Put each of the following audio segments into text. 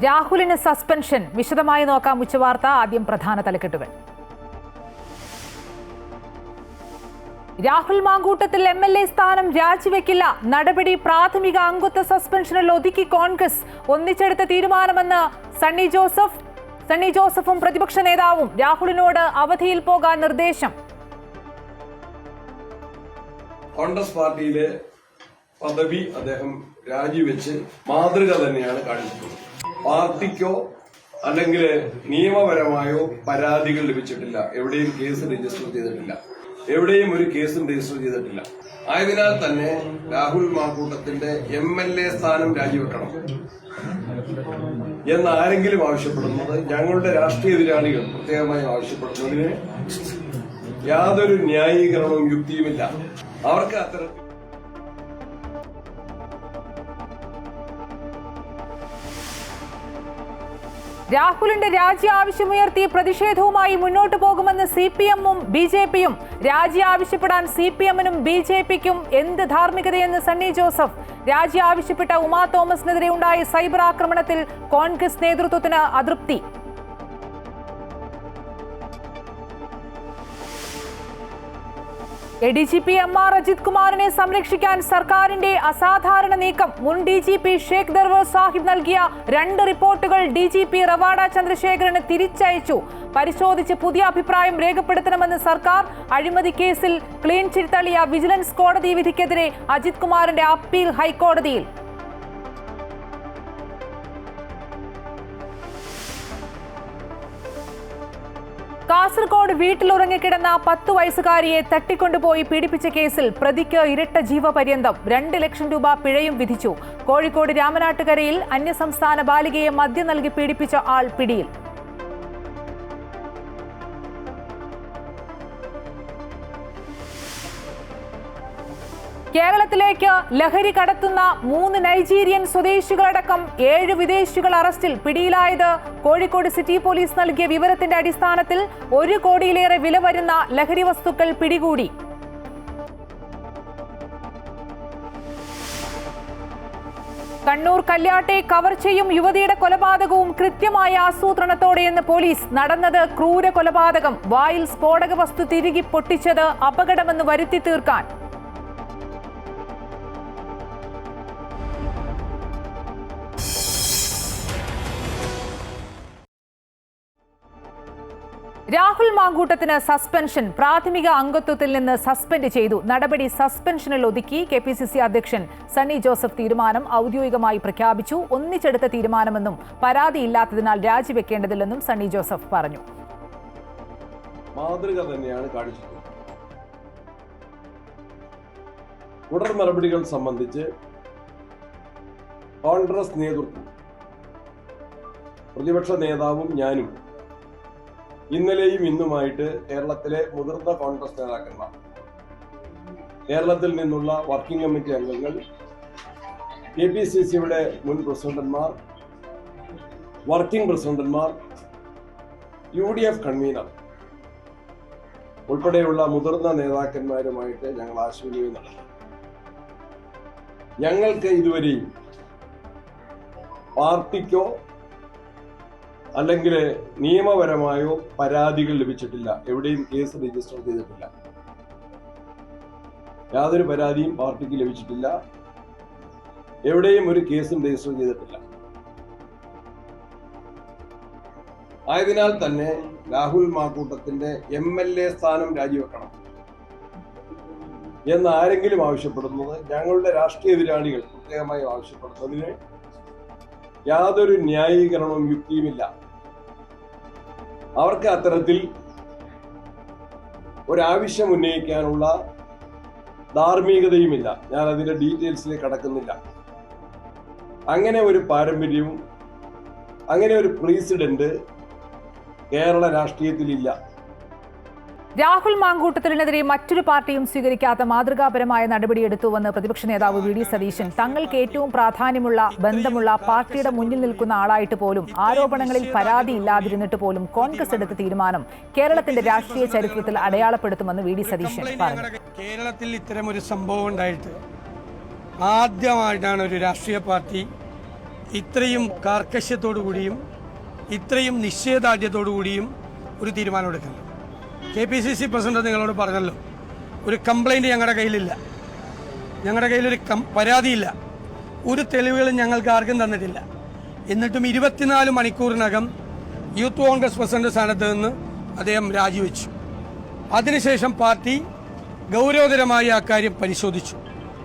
രാഹുലിന് സസ്പെൻഷൻ. വിശദമായി നോക്കാം ഉച്ചവാർത്ത. ആദ്യം പ്രധാന തലക്കെട്ടുകൾ. രാഹുൽ മാങ്കൂട്ടത്തിൽ MLA സ്ഥാനം രാജിവെക്കില്ല. നടപടി പ്രാഥമിക അംഗത്വ സസ്പെൻഷനിൽ ഒതുക്കി കോൺഗ്രസ്. ഒന്നിച്ചെടുത്ത തീരുമാനമെന്ന് സണ്ണി ജോസഫും പ്രതിപക്ഷ നേതാവും. രാഹുലിനോട് അവധിയിൽ പോകാൻ നിർദ്ദേശം. കോൺഗ്രസ് പാർട്ടിയിലെ പദവി അദ്ദേഹം രാജിവെച്ച് മാതൃക തന്നെയാണ് കാണിച്ചിട്ടുള്ളത്. പാർട്ടിക്കോ അല്ലെങ്കിൽ നിയമപരമായോ പരാതികൾ ലഭിച്ചിട്ടില്ല. എവിടെയും കേസ് രജിസ്റ്റർ ചെയ്തിട്ടില്ല. എവിടെയും ഒരു കേസും രജിസ്റ്റർ ചെയ്തിട്ടില്ല. ആയതിനാൽ തന്നെ രാഹുൽ മാങ്കൂട്ടത്തിന്റെ MLA സ്ഥാനം രാജിവെക്കണം എന്ന് ആരെങ്കിലും ആവശ്യപ്പെടുന്നത്, ഞങ്ങളുടെ രാഷ്ട്രീയ എതിരാളികൾ പ്രത്യേകമായി ആവശ്യപ്പെടുന്നതിന് യാതൊരു ന്യായീകരണവും യുക്തിയുമില്ല. അവർക്ക് അത്തരത്തിൽ രാഹുലിന്റെ രാജി ആവശ്യമുയർത്തി പ്രതിഷേധവുമായി മുന്നോട്ടു പോകുമെന്ന് CPM-ഉം BJP-യും. രാജി ആവശ്യപ്പെടാൻ CPM-നും BJP-ക്കും എന്ത് ധാർമ്മികതയെന്ന് സണ്ണി ജോസഫ്. രാജി ആവശ്യപ്പെട്ട ഉമാ തോമസിനെതിരെ ഉണ്ടായ സൈബർ ആക്രമണത്തിൽ കോൺഗ്രസ് നേതൃത്വത്തിന് അതൃപ്തി. ADGP MR അജിത് കുമാറിനെ സംരക്ഷിക്കാൻ സർക്കാരിന്റെ അസാധാരണ നീക്കം. മുൻ DGP ഷേഖ് ദർവേസ് സാഹിബ് നൽകിയ 2 റിപ്പോർട്ടുകൾ DGP റവാഡ ചന്ദ്രശേഖരന് തിരിച്ചയച്ചു. പരിശോധിച്ച് പുതിയ അഭിപ്രായം രേഖപ്പെടുത്തണമെന്ന് സർക്കാർ. അഴിമതി കേസിൽ ക്ലീൻ ചിറ്റ് തള്ളിയ വിജിലൻസ് കോടതി വിധിക്കെതിരെ അജിത് കുമാറിന്റെ അപ്പീൽ ഹൈക്കോടതിയിൽ. കാസർഗോഡ് വീട്ടിലുറങ്ങിക്കിടന്ന 10 വയസ്സുകാരിയെ തട്ടിക്കൊണ്ടുപോയി പീഡിപ്പിച്ച കേസിൽ പ്രതിക്ക് ഇരട്ട ജീവപര്യന്തം. 2 ലക്ഷം രൂപ പിഴയും വിധിച്ചു. കോഴിക്കോട് രാമനാട്ടുകരയിൽ അന്യസംസ്ഥാന ബാലികയെ മദ്യം നൽകി പീഡിപ്പിച്ച ആൾ പിടിയിൽ. കേരളത്തിലേക്ക് ലഹരി കടത്തുന്ന 3 നൈജീരിയൻ സ്വദേശികളടക്കം 7 വിദേശികൾ അറസ്റ്റിൽ. പിടിയിലായത് കോഴിക്കോട് സിറ്റി പോലീസ് നൽകിയ വിവരത്തിന്റെ അടിസ്ഥാനത്തിൽ 1 കോടിയിലേറെ വില വരുന്ന ലഹരി വസ്തുക്കൾ പിടികൂടി. കണ്ണൂർ കല്യാട്ടെ കവർ ചെയ്യും യുവതിയുടെ കൊലപാതകവും കൃത്യമായ ആസൂത്രണത്തോടെയെന്ന് പോലീസ്. നടന്നത് ക്രൂര കൊലപാതകം. വായിൽ സ്ഫോടക വസ്തു തിരികെ പൊട്ടിച്ചത് അപകടമെന്ന് വരുത്തി തീർക്കാൻ. രാഹുൽ മാങ്കൂട്ടത്തിന് സസ്പെൻഷൻ. പ്രാഥമിക അംഗത്വത്തിൽ നിന്ന് സസ്പെൻഡ് ചെയ്തു. നടപടി സസ്പെൻഷനിൽ ഒതുക്കി. KPCC അധ്യക്ഷൻ സണ്ണി ജോസഫ് തീരുമാനം ഔദ്യോഗികമായി പ്രഖ്യാപിച്ചു. ഒന്നിച്ചെടുത്ത തീരുമാനമെന്നും പരാതിയില്ലാത്തതിനാൽ രാജിവെക്കേണ്ടതില്ലെന്നും സണ്ണി ജോസഫ് പറഞ്ഞു. മാതൃക തന്നെയാണ് കാണിച്ചിട്ടുള്ളത്. തുടർ നടപടികൾ സംബന്ധിച്ച് കോൺഗ്രസ് നേതൃത്വം, പ്രതിപക്ഷ നേതാവും ഞാനും ഇന്നലെയും ഇന്നുമായിട്ട് കേരളത്തിലെ മുതിർന്ന കോൺഗ്രസ് നേതാക്കന്മാർ, കേരളത്തിൽ നിന്നുള്ള വർക്കിംഗ് കമ്മിറ്റി അംഗങ്ങൾ, KPCCയുടെ മുൻ പ്രസിഡന്റുമാർ, വർക്കിംഗ് പ്രസിഡന്റുമാർ, UDF കൺവീനർ ഉൾപ്പെടെയുള്ള മുതിർന്ന നേതാക്കന്മാരുമായിട്ട് ഞങ്ങൾ ആശയവിനിമയം നടത്തി. ഞങ്ങൾക്ക് ഇതുവരെയും പാർട്ടിക്കോ അല്ലെങ്കിൽ നിയമപരമായോ പരാതികൾ ലഭിച്ചിട്ടില്ല. എവിടെയും കേസ് രജിസ്റ്റർ ചെയ്തിട്ടില്ല. യാതൊരു പരാതിയും പാർട്ടിക്ക് ലഭിച്ചിട്ടില്ല. എവിടെയും ഒരു കേസും രജിസ്റ്റർ ചെയ്തിട്ടില്ല. ആയതിനാൽ തന്നെ രാഹുൽ മാങ്കൂട്ടത്തിന്റെ MLA സ്ഥാനം രാജിവെക്കണം എന്ന് ആരെങ്കിലും ആവശ്യപ്പെടുന്നത്, ഞങ്ങളുടെ രാഷ്ട്രീയ എതിരാളികൾ പ്രത്യേകമായി ആവശ്യപ്പെടുന്നതിന് യാതൊരു ന്യായീകരണവും യുക്തിയുമില്ല. അവർക്ക് അത്തരത്തിൽ ഒരാവശ്യം ഉന്നയിക്കാനുള്ള ധാർമ്മികതയുമില്ല. ഞാൻ അതിന്റെ ഡീറ്റെയിൽസിലേക്ക് കടക്കുന്നില്ല. അങ്ങനെ ഒരു പാരമ്പര്യവും അങ്ങനെ ഒരു പ്രസിഡന്റ് കേരള രാഷ്ട്രീയത്തിലില്ല. രാഹുൽ മാങ്കൂട്ടത്തിനെതിരെ മറ്റൊരു പാർട്ടിയും സ്വീകരിക്കാത്ത മാതൃകാപരമായ നടപടിയെടുത്തുവെന്ന് പ്രതിപക്ഷ നേതാവ് VD സതീശൻ. തങ്ങൾക്ക് ഏറ്റവും പ്രാധാന്യമുള്ള ബന്ധമുള്ള പാർട്ടിയുടെ മുന്നിൽ നിൽക്കുന്ന ആളായിട്ട് പോലും ആരോപണങ്ങളിൽ പരാതിയില്ലാതിരുന്നിട്ട് പോലും കോൺഗ്രസ് എടുത്ത തീരുമാനം കേരളത്തിന്റെ രാഷ്ട്രീയ ചരിത്രത്തിൽ അടയാളപ്പെടുത്തുമെന്ന് VD സതീശൻ പറഞ്ഞു. കേരളത്തിൽ ഇത്തരം ഒരു സംഭവം ഉണ്ടായിട്ട് ആദ്യമായിട്ടാണ് ഒരു രാഷ്ട്രീയ പാർട്ടി ഇത്രയും കാർക്കശ്യത്തോടു കൂടിയും ഇത്രയും നിശ്ചയദാർഢ്യത്തോടു കൂടിയും ഒരു തീരുമാനമെടുക്കുന്നത്. KPCC പ്രസിഡന്റ് നിങ്ങളോട് പറഞ്ഞല്ലോ, ഒരു കംപ്ലൈൻറ്റ് ഞങ്ങളുടെ കയ്യിലില്ല, ഞങ്ങളുടെ കയ്യിലൊരു പരാതിയില്ല, ഒരു തെളിവുകളും ഞങ്ങൾക്ക് ആർക്കും തന്നിട്ടില്ല. എന്നിട്ടും 24 മണിക്കൂറിനകം യൂത്ത് കോൺഗ്രസ് പ്രസിഡന്റ് സ്ഥാനത്ത് നിന്ന് അദ്ദേഹം രാജിവെച്ചു. അതിനുശേഷം പാർട്ടി ഗൗരവതരമായി അക്കാര്യം പരിശോധിച്ചു,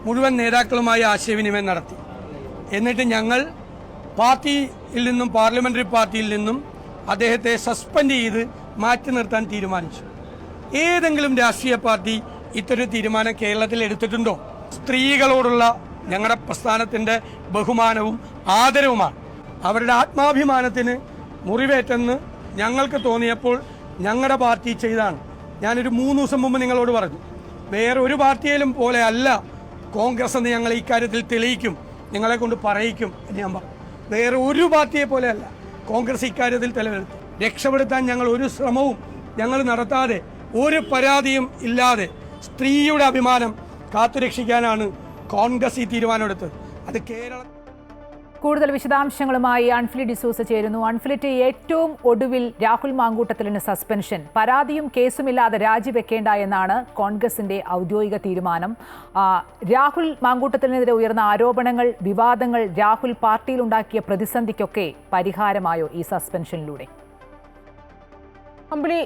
മുഴുവൻ നേതാക്കളുമായി ആശയവിനിമയം നടത്തി. എന്നിട്ട് ഞങ്ങൾ പാർട്ടിയിൽ നിന്നും, പാർലമെന്ററി പാർട്ടിയിൽ നിന്നും അദ്ദേഹത്തെ സസ്പെൻഡ് ചെയ്ത് മാറ്റി നിർത്താൻ തീരുമാനിച്ചു. ഏതെങ്കിലും രാഷ്ട്രീയ പാർട്ടി ഇത്തരം തീരുമാനം കേരളത്തിൽ എടുത്തിട്ടുണ്ടോ? സ്ത്രീകളോടുള്ള ഞങ്ങളുടെ പ്രസ്ഥാനത്തിൻ്റെ ബഹുമാനവും ആദരവുമാണ്. അവരുടെ ആത്മാഭിമാനത്തിന് മുറിവേറ്റെന്ന് ഞങ്ങൾക്ക് തോന്നിയപ്പോൾ ഞങ്ങളുടെ പാർട്ടി ചെയ്താണ്. ഞാനൊരു 3 ദിവസം മുമ്പ് നിങ്ങളോട് പറഞ്ഞു, വേറെ ഒരു പാർട്ടിയിലും പോലെ അല്ല കോൺഗ്രസ് എന്ന് ഞങ്ങൾ ഇക്കാര്യത്തിൽ തെളിയിക്കും, നിങ്ങളെ കൊണ്ട് പറയിക്കും എന്ന് ഞാൻ പറഞ്ഞു. വേറെ ഒരു പാർട്ടിയെ പോലെയല്ല കോൺഗ്രസ് ഇക്കാര്യത്തിൽ തെളിവെടുത്തു. രക്ഷപ്പെടുത്താൻ ഞങ്ങൾ ഒരു ശ്രമവും ഞങ്ങൾ നടത്താതെ, ഒരു പരാതിയും ഇല്ലാതെ സ്ത്രീയുടെ അഭിമാനം കാത്തുരക്ഷിക്കാനാണ് കോൺഗ്രസ് ഈ തീരുമാനമെടുത്തത്. അത് കേരളം. കൂടുതൽ വിശദാംശങ്ങളുമായി അൺഫിലി ഡിസൂസ ചേരുന്നു. അൺഫിലിറ്റ്, ഏറ്റവും ഒടുവിൽ രാഹുൽ മാങ്കൂട്ടത്തിലിന് സസ്പെൻഷൻ, പരാതിയും കേസുമില്ലാതെ രാജിവെക്കേണ്ട എന്നാണ് കോൺഗ്രസിന്റെ ഔദ്യോഗിക തീരുമാനം. രാഹുൽ മാങ്കൂട്ടത്തിനെതിരെ ഉയർന്ന ആരോപണങ്ങൾ, വിവാദങ്ങൾ, രാഹുൽ പാർട്ടിയിലുണ്ടാക്കിയ പ്രതിസന്ധിക്കൊക്കെ പരിഹാരമായോ ഈ സസ്പെൻഷനിലൂടെ? അമ്പിളി,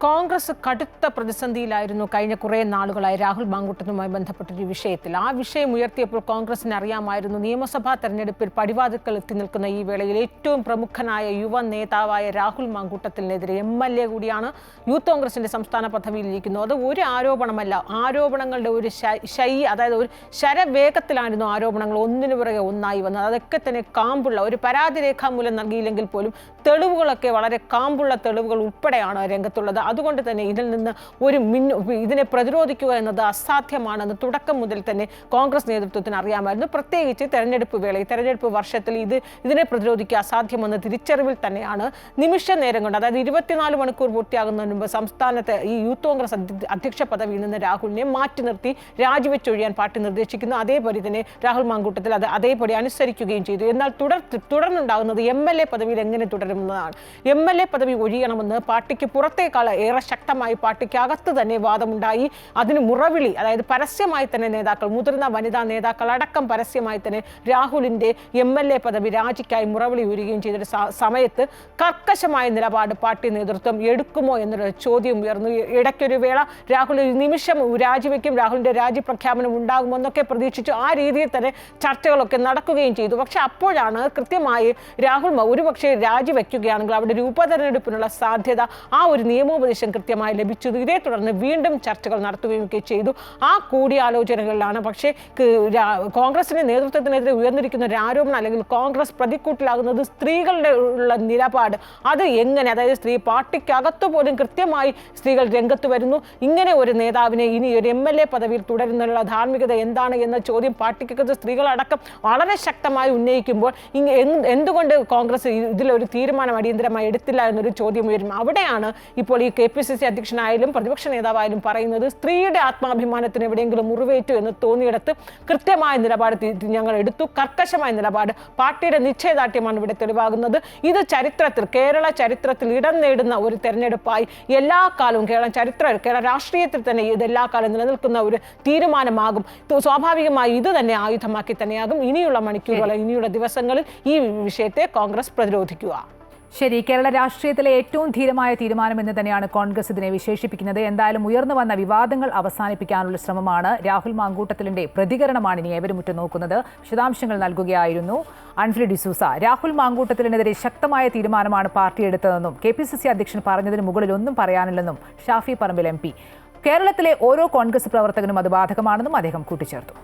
കോൺഗ്രസ് കടുത്ത പ്രതിസന്ധിയിലായിരുന്നു കഴിഞ്ഞ കുറേ നാളുകളായി രാഹുൽ മാങ്കൂട്ടത്തുമായി ബന്ധപ്പെട്ടൊരു വിഷയത്തിൽ. ആ വിഷയം ഉയർത്തിയപ്പോൾ കോൺഗ്രസിന് അറിയാമായിരുന്നു നിയമസഭാ തെരഞ്ഞെടുപ്പിൽ പടിവാതിൽക്കൽ എത്തി നിൽക്കുന്ന ഈ വേളയിൽ ഏറ്റവും പ്രമുഖനായ യുവ നേതാവായ രാഹുൽ മാങ്കൂട്ടത്തിനെതിരെ MLA കൂടിയാണ്, യൂത്ത് കോൺഗ്രസിന്റെ സംസ്ഥാന പദവിയിലിരിക്കുന്നു. അത് ഒരു ആരോപണമല്ല, ആരോപണങ്ങളുടെ ഒരു അതായത് ഒരു ശരവേഗത്തിലായിരുന്നു ആരോപണങ്ങൾ ഒന്നിനു പുറകെ ഒന്നായി വന്നത്. അതൊക്കെ തന്നെ കാമ്പുള്ള, ഒരു പരാതി രേഖാമൂലം നൽകിയില്ലെങ്കിൽ പോലും തെളിവുകളൊക്കെ വളരെ കാമ്പുള്ള തെളിവുകൾ ഉൾപ്പെടെയാണ് രംഗത്തുള്ളത്. അതുകൊണ്ട് തന്നെ ഇതിൽ നിന്ന് ഇതിനെ പ്രതിരോധിക്കുക എന്നത് അസാധ്യമാണെന്ന് തുടക്കം മുതൽ തന്നെ കോൺഗ്രസ് നേതൃത്വത്തിന് അറിയാമായിരുന്നു. പ്രത്യേകിച്ച് തെരഞ്ഞെടുപ്പ് വേളയിൽ, തെരഞ്ഞെടുപ്പ് വർഷത്തിൽ ഇതിനെ പ്രതിരോധിക്കുക അസാധ്യമെന്ന തിരിച്ചറിവിൽ തന്നെയാണ് നിമിഷ നേരം കൊണ്ട്, അതായത് 24 മണിക്കൂർ പൂർത്തിയാകുന്നതിന് മുമ്പ് സംസ്ഥാനത്തെ ഈ യൂത്ത് കോൺഗ്രസ് അധ്യക്ഷ പദവിയിൽ നിന്ന് രാഹുലിനെ മാറ്റി നിർത്തി രാജിവെച്ചൊഴിയാൻ പാർട്ടി നിർദ്ദേശിക്കുന്നു. അതേപോലെ തന്നെ രാഹുൽ മാങ്കൂട്ടത്തിൽ അത് അതേപടി അനുസരിക്കുകയും ചെയ്തു. എന്നാൽ തുടർന്നുണ്ടാകുന്നത് MLA പദവിയിൽ എങ്ങനെ തുടരുമെന്നതാണ്. MLA പദവി ഒഴിയണമെന്ന് പാർട്ടിക്ക് പുറത്തേക്കാൾ ഏറെ ശക്തമായി പാർട്ടിക്കകത്ത് തന്നെ വാദമുണ്ടായി. അതിന് മുറവിളി, അതായത് പരസ്യമായി തന്നെ നേതാക്കൾ, മുതിർന്ന വനിതാ നേതാക്കൾ അടക്കം പരസ്യമായി തന്നെ രാഹുലിന്റെ MLA പദവി രാജിക്കായി മുറവിളി ഉയരുകയും ചെയ്തൊരു സമയത്ത് കർക്കശമായ നിലപാട് പാർട്ടി നേതൃത്വം എടുക്കുമോ എന്നൊരു ചോദ്യം ഉയർന്നു. ഇടയ്ക്കൊരു വേള രാഹുൽ നിമിഷം രാജിവെക്കും, രാഹുലിന്റെ രാജി പ്രഖ്യാപനം ഉണ്ടാകുമോ എന്നൊക്കെ പ്രതീക്ഷിച്ചു. ആ രീതിയിൽ തന്നെ ചർച്ചകളൊക്കെ നടക്കുകയും ചെയ്തു. പക്ഷെ അപ്പോഴാണ് കൃത്യമായി രാഹുൽ ഒരുപക്ഷെ രാജിവെക്കുകയാണെങ്കിൽ അവിടെ ഒരു ഉപതെരഞ്ഞെടുപ്പിനുള്ള സാധ്യത, ആ ഒരു നിയമോപദേശം കൃത്യമായി ലഭിച്ചത്. ഇതേ തുടർന്ന് വീണ്ടും ചർച്ചകൾ നടത്തുകയൊക്കെ ചെയ്തു. ആ കൂടിയാലോചനകളിലാണ് പക്ഷേ കോൺഗ്രസിന്റെ നേതൃത്വത്തിനെതിരെ ഉയർന്നിരിക്കുന്ന ഒരു ആരോപണം, അല്ലെങ്കിൽ കോൺഗ്രസ് പ്രതിക്കൂട്ടിലാകുന്നത് സ്ത്രീകളുടെ ഉള്ള നിലപാട്. അത് എങ്ങനെ, അതായത് പാർട്ടിക്കകത്തു പോലും കൃത്യമായി സ്ത്രീകൾ രംഗത്ത് വരുന്നു. ഇങ്ങനെ ഒരു നേതാവിനെ ഇനി ഒരു MLA പദവിയിൽ തുടരുന്നതിനുള്ള ധാർമ്മികത എന്താണ് എന്ന ചോദ്യം പാർട്ടിക്കകത്ത് സ്ത്രീകളടക്കം വളരെ ശക്തമായി ഉന്നയിക്കുമ്പോൾ എന്തുകൊണ്ട് കോൺഗ്രസ് ഇതിലൊരു തീരുമാനം അടിയന്തരമായി എടുത്തില്ല എന്നൊരു ചോദ്യം ഉയരും. അവിടെയാണ് ഇപ്പോൾ ഈ KPCC അധ്യക്ഷനായാലും പ്രതിപക്ഷ നേതാവായാലും പറയുന്നത്, സ്ത്രീയുടെ ആത്മാഭിമാനത്തിന് എവിടെയെങ്കിലും മുറിവേറ്റു എന്ന് തോന്നിയിടത്ത് കൃത്യമായ നിലപാട് ഞങ്ങൾ എടുത്തു. കർക്കശമായ നിലപാട്, പാർട്ടിയുടെ നിശ്ചയദാർഢ്യമാണ് ഇവിടെ തെളിവാകുന്നത്. ഇത് കേരള ചരിത്രത്തിൽ ഇടം നേടുന്ന ഒരു തെരഞ്ഞെടുപ്പായി എല്ലാ കാലവും കേരള രാഷ്ട്രീയത്തിൽ തന്നെ ഇതെല്ലാ കാലം നിലനിൽക്കുന്ന ഒരു തീരുമാനമാകും. സ്വാഭാവികമായി ഇത് തന്നെ ആയുധമാക്കി തന്നെയാകും ഇനിയുള്ള മണിക്കൂറുകൾ, ഇനിയുള്ള ദിവസങ്ങളിൽ ഈ വിഷയത്തെ കോൺഗ്രസ് പ്രതിരോധിക്കുക. ശരി, കേരള രാഷ്ട്രീയത്തിലെ ഏറ്റവും ധീരമായ തീരുമാനം എന്ന് തന്നെയാണ് കോൺഗ്രസ് ഇതിനെ വിശേഷിപ്പിക്കുന്നത്. എന്തായാലും ഉയർന്നു വന്ന വിവാദങ്ങൾ അവസാനിപ്പിക്കാനുള്ള ശ്രമമാണ്. രാഹുൽ മാങ്കൂട്ടത്തിലിന്റെ പ്രതികരണമാണ് ഇനി ഏവരും ഉറ്റുനോക്കുന്നത്. വിശദാംശങ്ങൾ നൽകുകയായിരുന്നു അൺഫിലി ഡിസൂസ. രാഹുൽ മാങ്കൂട്ടത്തിലിനെതിരെ ശക്തമായ തീരുമാനമാണ് പാർട്ടി എടുത്തതെന്നും KPCC അധ്യക്ഷൻ പറഞ്ഞതിന് മുകളിൽ ഒന്നും പറയാനില്ലെന്നും ഷാഫി പറമ്പിൽ MP. കേരളത്തിലെ ഓരോ കോൺഗ്രസ് പ്രവർത്തകനും അത് ബാധകമാണെന്നും അദ്ദേഹം കൂട്ടിച്ചേർത്തു.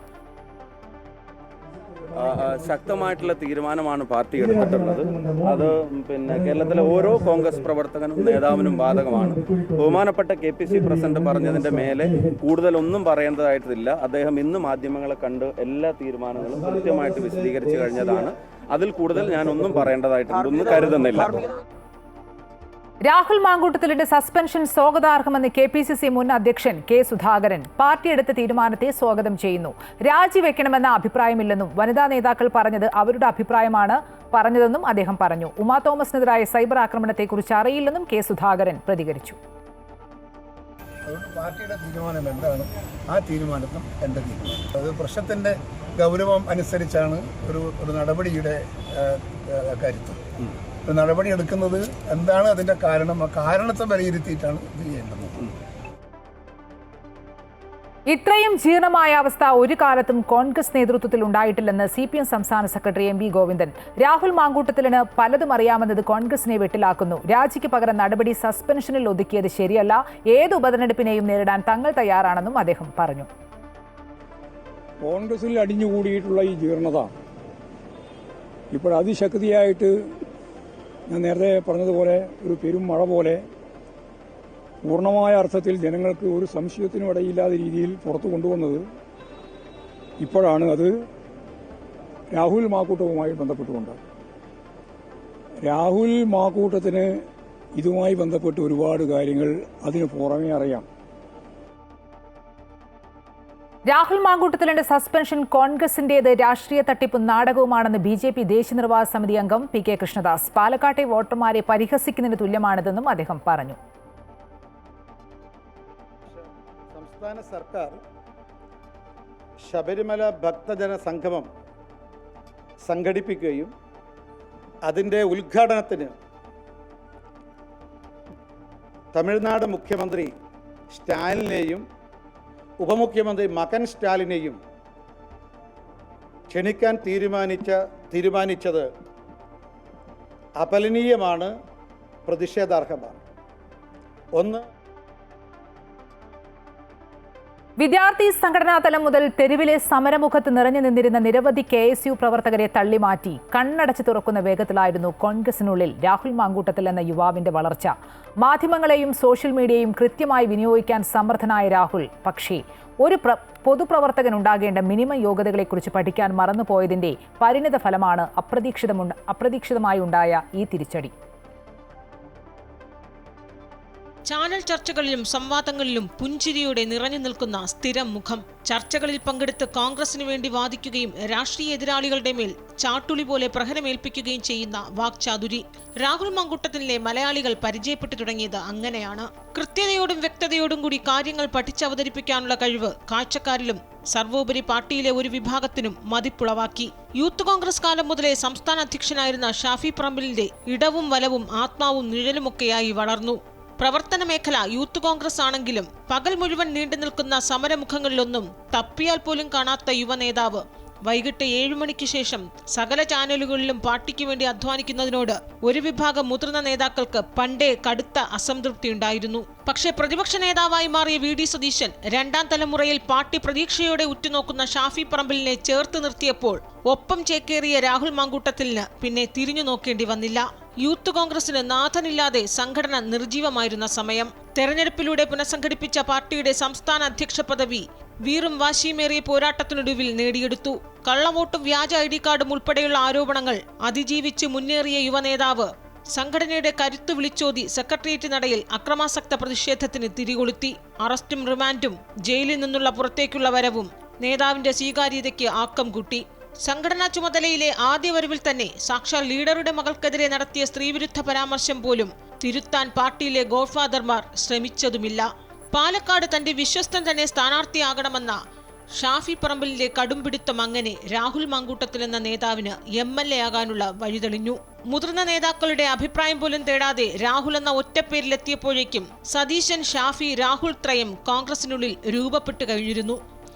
ശക്തമായിട്ടുള്ള തീരുമാനമാണ് പാർട്ടി എടുത്തിട്ടുള്ളത്. അത് കേരളത്തിലെ ഓരോ കോൺഗ്രസ് പ്രവർത്തകനും നേതാവിനും ബാധകമാണ്. ബഹുമാനപ്പെട്ട KPCC പ്രസിഡന്റ് പറഞ്ഞതിന്റെ മേലെ കൂടുതലൊന്നും പറയേണ്ടതായിട്ടില്ല. അദ്ദേഹം ഇന്ന് മാധ്യമങ്ങളെ കണ്ട് എല്ലാ തീരുമാനങ്ങളും കൃത്യമായിട്ട് വിശദീകരിച്ചു കഴിഞ്ഞതാണ്. അതിൽ കൂടുതൽ ഞാനൊന്നും പറയേണ്ടതായിട്ടുണ്ടെന്ന് കരുതുന്നില്ല. രാഹുൽ മാങ്കൂട്ടത്തിലിന്റെ സസ്പെൻഷൻ സ്വാഗതാർഹമെന്ന് KPCC മുൻ അധ്യക്ഷൻ കെ സുധാകരൻ പാർട്ടി എടുത്ത തീരുമാനത്തെ സ്വാഗതം ചെയ്യുന്നു. രാജിവെക്കണമെന്ന അഭിപ്രായമില്ലെന്നും വനിതാ നേതാക്കൾ പറഞ്ഞത് അവരുടെ അഭിപ്രായമാണ് പറഞ്ഞതെന്നും അദ്ദേഹം പറഞ്ഞു. ഉമാ തോമസിനെതിരായ സൈബർ ആക്രമണത്തെക്കുറിച്ച് അറിയില്ലെന്നും കെ സുധാകരൻ പ്രതികരിച്ചു. പാർട്ടിയുടെ തീരുമാനം എന്താണ്, ആ തീരുമാനത്തും എൻ്റെ തീരുമാനം അത് പ്രശ്നത്തിൻ്റെ ഗൗരവം അനുസരിച്ചാണ് ഒരു നടപടിയുടെ കരുത്ത്. ഒരു നടപടി എടുക്കുന്നത് എന്താണ് അതിൻ്റെ കാരണം, ആ കാരണത്തെ വിലയിരുത്തിയിട്ടാണ് ഇത് ചെയ്യേണ്ടത്. ഇത്രയും ജീർണമായ അവസ്ഥ ഒരു കാലത്തും കോൺഗ്രസ് നേതൃത്വത്തിൽ ഉണ്ടായിട്ടില്ലെന്ന് CPM സംസ്ഥാന സെക്രട്ടറി MV ഗോവിന്ദൻ. രാഹുൽ മാങ്കൂട്ടത്തിലിന് പലതും അറിയാമെന്നത് കോൺഗ്രസിനെ വെട്ടിലാക്കുന്നു. രാജിക്ക് പകരം നടപടി സസ്പെൻഷനിൽ ഒതുക്കിയത് ശരിയല്ല. ഏത് ഉപതെരഞ്ഞെടുപ്പിനെയും നേരിടാൻ തങ്ങൾ തയ്യാറാണെന്നും അദ്ദേഹം പറഞ്ഞു. കോൺഗ്രസിൽ അടിഞ്ഞുകൂടിയിട്ടുള്ള ഈ ജീർണത ഇപ്പോൾ അതിശക്തിയായിട്ട് ഞാൻ നേരത്തെ പറഞ്ഞതുപോലെ ഒരു പെരും മഴ പോലെ പൂർണ്ണമായ അർത്ഥത്തിൽ ജനങ്ങൾക്ക് ഒരു സംശയത്തിനും ഇടയില്ലാത്ത രീതിയിൽ പുറത്തു കൊണ്ടുവന്നത് ഇപ്പോഴാണ്. അത് രാഹുൽ മാക്കൂട്ടവുമായി ബന്ധപ്പെട്ടുകൊണ്ട് രാഹുൽ മാക്കൂട്ടത്തിന് ഇതുമായി ബന്ധപ്പെട്ട് ഒരുപാട് കാര്യങ്ങൾ അതിന് പുറമേ അറിയാം. രാഹുൽ മാങ്കൂട്ടത്തിലിന്റെ സസ്പെൻഷൻ കോൺഗ്രസിന്റേത് രാഷ്ട്രീയ തട്ടിപ്പും നാടകവുമാണെന്ന് BJP ദേശീയ നിർവാഹക സമിതി അംഗം PK കൃഷ്ണദാസ്. പാലക്കാട്ടെ വോട്ടർമാരെ പരിഹസിക്കുന്നതിന് തുല്യമാണിതെന്നും അദ്ദേഹം പറഞ്ഞു. സംസ്ഥാന സർക്കാർ ശബരിമല ഭക്തജന സംഗമം സംഘടിപ്പിക്കുകയും അതിൻ്റെ ഉദ്ഘാടനത്തിന് തമിഴ്നാട് മുഖ്യമന്ത്രി സ്റ്റാലിനെയും ഉപമുഖ്യമന്ത്രി മകൻ സ്റ്റാലിനെയും ക്ഷണിക്കാൻ തീരുമാനിച്ചത് അപലനീയമാണ്, പ്രതിഷേധാർഹമാണ്. ഒന്ന്, വിദ്യാർത്ഥി സംഘടനാ തലം മുതൽ തെരുവിലെ സമരമുഖത്ത് നിറഞ്ഞു നിന്നിരുന്ന നിരവധി KSU പ്രവർത്തകരെ തള്ളിമാറ്റി കണ്ണടച്ച് തുറക്കുന്ന വേഗത്തിലായിരുന്നു കോൺഗ്രസിനുള്ളിൽ രാഹുൽ മാങ്കൂട്ടത്തിൽ എന്ന യുവാവിന്റെ വളർച്ച. മാധ്യമങ്ങളെയും സോഷ്യൽ മീഡിയയും കൃത്യമായി വിനിയോഗിക്കാൻ സമർത്ഥനായ രാഹുൽ പക്ഷേ ഒരു പൊതുപ്രവർത്തകൻ ഉണ്ടാകേണ്ട മിനിമം യോഗ്യതകളെക്കുറിച്ച് പഠിക്കാൻ മറന്നുപോയതിന്റെ പരിണിത ഫലമാണ് അപ്രതീക്ഷിതമായി ഉണ്ടായ ഈ തിരിച്ചടി. ചാനൽ ചർച്ചകളിലും സംവാദങ്ങളിലും പുഞ്ചിരിയോടെ നിറഞ്ഞു നിൽക്കുന്ന സ്ഥിരം മുഖം. ചർച്ചകളിൽ പങ്കെടുത്ത് കോൺഗ്രസിനു വേണ്ടി വാദിക്കുകയും രാഷ്ട്രീയ എതിരാളികളുടെ മേൽ ചാട്ടുളി പോലെ പ്രഹരമേൽപ്പിക്കുകയും ചെയ്യുന്ന വാക്ചാതുരി. രാഹുൽ മാങ്കൂട്ടത്തിലെ മലയാളികൾ പരിചയപ്പെട്ടു തുടങ്ങിയത് അങ്ങനെയാണ്. കൃത്യതയോടും വ്യക്തതയോടും കൂടി കാര്യങ്ങൾ പഠിച്ചവതരിപ്പിക്കാനുള്ള കഴിവ് കാഴ്ചക്കാരിലും സർവോപരി പാർട്ടിയിലെ ഒരു വിഭാഗത്തിനും മതിപ്പുളവാക്കി. യൂത്ത് കോൺഗ്രസ് കാലം മുതലേ സംസ്ഥാന അധ്യക്ഷനായിരുന്ന ഷാഫി പറമ്പിലിന്റെ ഇടവും വലവും ആത്മാവും നിഴലുമൊക്കെയായി വളർന്നു. പ്രവർത്തന മേഖല യൂത്ത് കോൺഗ്രസ് ആണെങ്കിലും പകൽ മുഴുവൻ നീണ്ടു നിൽക്കുന്ന സമരമുഖങ്ങളിലൊന്നും തപ്പിയാൽ പോലും കാണാത്ത യുവനേതാവ് വൈകിട്ട് 7 മണിക്ക് ശേഷം സകല ചാനലുകളിലും പാർട്ടിക്ക് വേണ്ടി അധ്വാനിക്കുന്നതിനോട് ഒരു വിഭാഗം മുതിർന്ന നേതാക്കൾക്ക് പണ്ടേ കടുത്ത അസംതൃപ്തി ഉണ്ടായിരുന്നു. പക്ഷേ പ്രതിപക്ഷ നേതാവായി മാറിയ VD സതീശൻ രണ്ടാം തലമുറയിൽ പാർട്ടി പ്രതീക്ഷയോടെ ഉറ്റുനോക്കുന്ന ഷാഫി പറമ്പിലിനെ ചേർത്ത് നിർത്തിയപ്പോൾ ഒപ്പം ചേക്കേറിയ രാഹുൽ മാങ്കൂട്ടത്തിലിന് പിന്നെ തിരിഞ്ഞു നോക്കേണ്ടി വന്നില്ല. യൂത്ത് കോൺഗ്രസിന് നാഥനില്ലാതെ സംഘടന നിർജീവമായിരുന്ന സമയം. തെരഞ്ഞെടുപ്പിലൂടെ പുനഃസംഘടിപ്പിച്ച പാർട്ടിയുടെ സംസ്ഥാന അധ്യക്ഷ പദവി വീറും വാശിയുമേറിയ പോരാട്ടത്തിനൊടുവിൽ നേടിയെടുത്തു. കള്ളവോട്ടും വ്യാജ ID കാർഡും ഉൾപ്പെടെയുള്ള ആരോപണങ്ങൾ അതിജീവിച്ച് മുന്നേറിയ യുവനേതാവ് സംഘടനയുടെ കരുത്ത് വിളിച്ചോതി സെക്രട്ടേറിയറ്റ് നടയിൽ അക്രമാസക്ത പ്രതിഷേധത്തിന് തിരികൊളുത്തി. അറസ്റ്റും റിമാൻഡും ജയിലിൽ നിന്നുള്ള പുറത്തേക്കുള്ള വരവും നേതാവിന്റെ സ്വീകാര്യതയ്ക്ക് ആക്കം കൂട്ടി. സംഘടനാ ചുമതലയിലെ ആദ്യ വരവിൽ തന്നെ സാക്ഷാൽ ലീഡറുടെ മകൾക്കെതിരെ നടത്തിയ സ്ത്രീവിരുദ്ധ പരാമർശം പോലും തിരുത്താൻ പാർട്ടിയിലെ ഗോഡ്ഫാദർമാർ ശ്രമിച്ചതുമില്ല. പാലക്കാട് തന്റെ വിശ്വസ്തൻ തന്നെ സ്ഥാനാർത്ഥിയാകണമെന്ന ഷാഫി പറമ്പിലിന്റെ കടുംപിടുത്തം അങ്ങനെ രാഹുൽ മാങ്കൂട്ടത്തിൽ എന്ന നേതാവിന് MLA ആകാനുള്ള വഴിതെളിഞ്ഞു. മുതിർന്ന നേതാക്കളുടെ അഭിപ്രായം പോലും തേടാതെ രാഹുൽ എന്ന ഒറ്റപ്പേരിലെത്തിയപ്പോഴേക്കും സതീശൻ, ഷാഫി, രാഹുൽ ത്രയം കോൺഗ്രസിനുള്ളിൽ രൂപപ്പെട്ടു കഴിഞ്ഞിരുന്നു.